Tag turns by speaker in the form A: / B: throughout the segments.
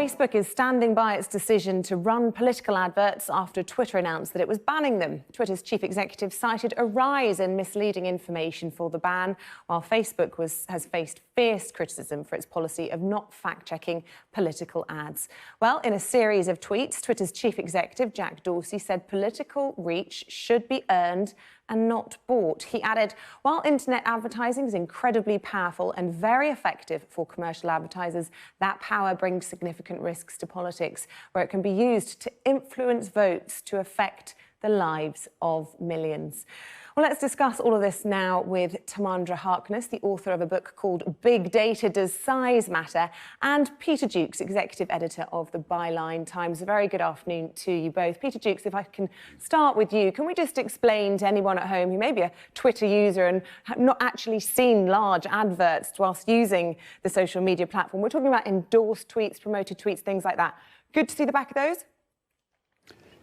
A: Facebook is standing by its decision to run political adverts after Twitter announced that it was banning them. Twitter's chief executive cited a rise in misleading information for the ban, while Facebook has faced fierce criticism for its policy of not fact-checking political ads. Well, in a series of tweets, Twitter's chief executive, Jack Dorsey, said political reach should be earned and not bought. He added, while internet advertising is incredibly powerful and very effective for commercial advertisers, that power brings significant risks to politics, where it can be used to influence votes to affect the lives of millions. Well, let's discuss all of this now with Timandra Harkness, the author of a book called Big Data, Does Size Matter? And Peter Jukes, executive editor of the Bywire Times. A very good afternoon to you both. Peter Jukes, if I can start with you, can we just explain to anyone at home who may be a Twitter user and have not actually seen large adverts whilst using the social media platform? We're talking about endorsed tweets, promoted tweets, things like that. Good to see the back of those?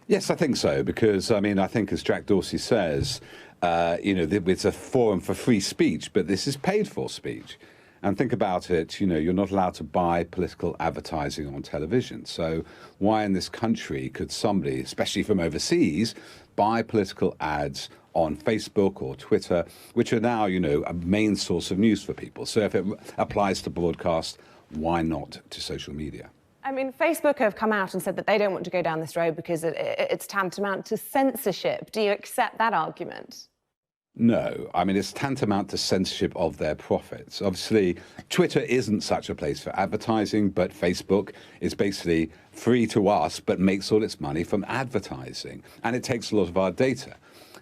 B: Yes, I think so, because, I think as Jack Dorsey says, it's a forum for free speech, but this is paid for speech. And think about it, you're not allowed to buy political advertising on television. So why in this country could somebody, especially from overseas, buy political ads on Facebook or Twitter, which are now, a main source of news for people? So if it applies to broadcast, why not to social media?
A: Facebook have come out and said that they don't want to go down this road because it's tantamount to censorship. Do you accept that argument?
B: No. It's tantamount to censorship of their profits. Obviously, Twitter isn't such a place for advertising, but Facebook is basically free to us, but makes all its money from advertising. And it takes a lot of our data.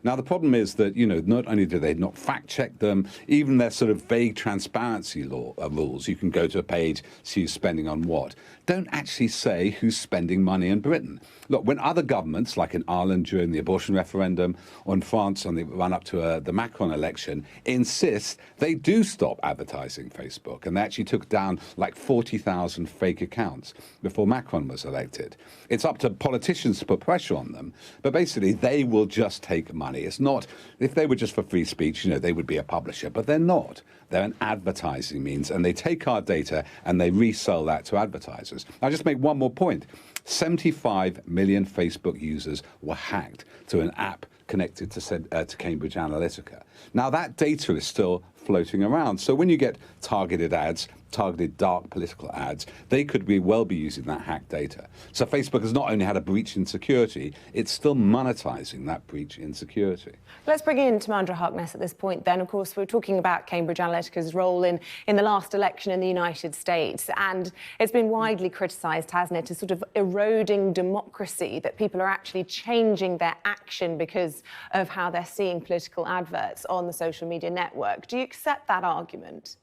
B: Now, the problem is that, not only do they not fact-check them, even their sort of vague transparency rules, you can go to a page, see who's spending on what, don't actually say who's spending money in Britain. Look, when other governments, like in Ireland during the abortion referendum, or in France on the run-up to the Macron election, insist they do stop advertising Facebook. And they actually took down like 40,000 fake accounts before Macron was elected. It's up to politicians to put pressure on them, but basically they will just take money. It's not, if they were just for free speech, they would be a publisher, but they're not. They're an advertising means, and they take our data and they resell that to advertisers. I'll just make one more point. 75 million Facebook users were hacked to an app connected to Cambridge Analytica. Now, that data is still floating around. So when you get targeted ads, targeted dark political ads, they could well be using that hacked data. So Facebook has not only had a breach in security, it's still monetizing that breach in security.
A: Let's bring in Timandra Harkness at this point then. Of course, we're talking about Cambridge Analytica's role in the last election in the United States, and it's been widely criticised, hasn't it, as sort of eroding democracy, that people are actually changing their action because of how they're seeing political adverts on the social media network. Do you accept that argument?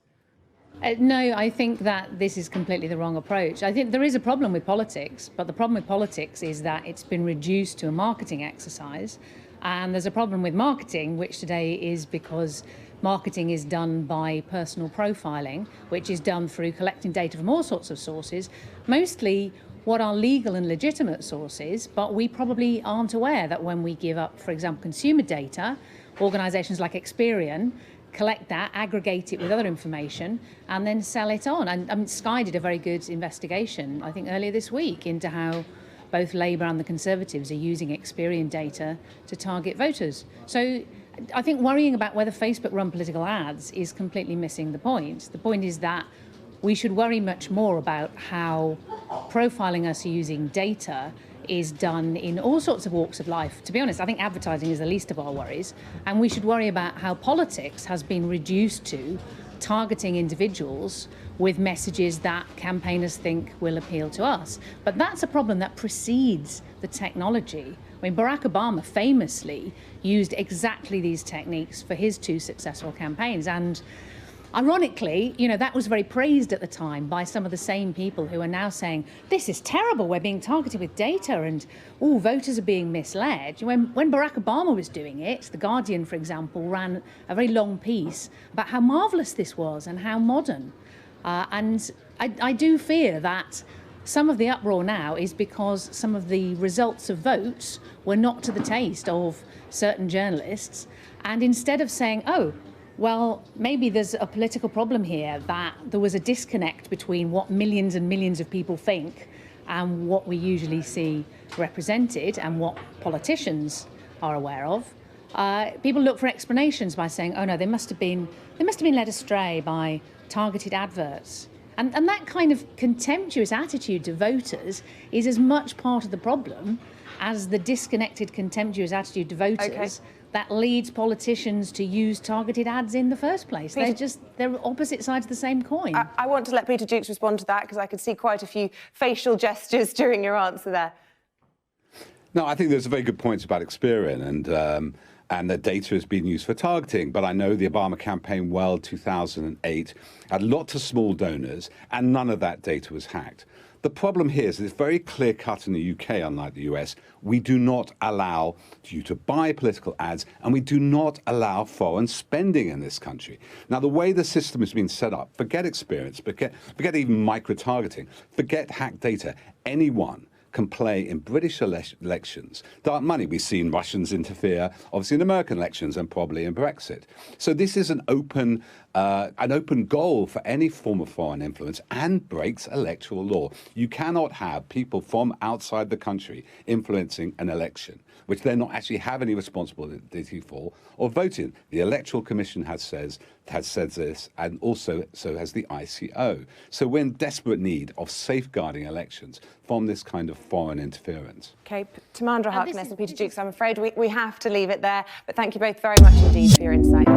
C: No, I think that this is completely the wrong approach. I think there is a problem with politics, but the problem with politics is that it's been reduced to a marketing exercise. And there's a problem with marketing, which today is because marketing is done by personal profiling, which is done through collecting data from all sorts of sources, mostly what are legal and legitimate sources, but we probably aren't aware that when we give up, for example, consumer data, organisations like Experian collect that, aggregate it with other information, and then sell it on. And Sky did a very good investigation, I think, earlier this week into how both Labour and the Conservatives are using Experian data to target voters. So I think worrying about whether Facebook run political ads is completely missing the point. The point is that we should worry much more about how profiling us using data is done in all sorts of walks of life. To be honest, I think advertising is the least of our worries, and we should worry about how politics has been reduced to targeting individuals with messages that campaigners think will appeal to us. But that's a problem that precedes the technology. Barack Obama famously used exactly these techniques for his two successful campaigns, and ironically, that was very praised at the time by some of the same people who are now saying, this is terrible, we're being targeted with data and, voters are being misled. When Barack Obama was doing it, The Guardian, for example, ran a very long piece about how marvellous this was and how modern. And I do fear that some of the uproar now is because some of the results of votes were not to the taste of certain journalists. And instead of saying, well, maybe there's a political problem here, that there was a disconnect between what millions and millions of people think and what we usually see represented and what politicians are aware of, people look for explanations by saying, oh no, they must have been led astray by targeted adverts. And that kind of contemptuous attitude to voters is as much part of the problem as the disconnected, contemptuous attitude to voters that leads politicians to use targeted ads in the first place. They're opposite sides of the same coin.
A: I want to let Peter Jukes respond to that because I could see quite a few facial gestures during your answer there.
B: No, I think there's a very good point about Experian and the data is being used for targeting. But I know the Obama campaign well, 2008, had lots of small donors, and none of that data was hacked. The problem here is that it's very clear cut in the UK, unlike the US. We do not allow you to buy political ads, and we do not allow foreign spending in this country. Now, the way the system has been set up, forget experience, forget even micro-targeting, forget hacked data, anyone can play in British elections. Dark money, we've seen Russians interfere, obviously in American elections and probably in Brexit. So this is an open goal for any form of foreign influence and breaks electoral law. You cannot have people from outside the country influencing an election, which they not actually have any responsibility for or vote in. The Electoral Commission has said this, and also so has the ICO. So we're in desperate need of safeguarding elections from this kind of foreign interference.
A: OK, Timandra Harkness and Peter Jukes, I'm afraid we have to leave it there. But thank you both very much indeed for your insight.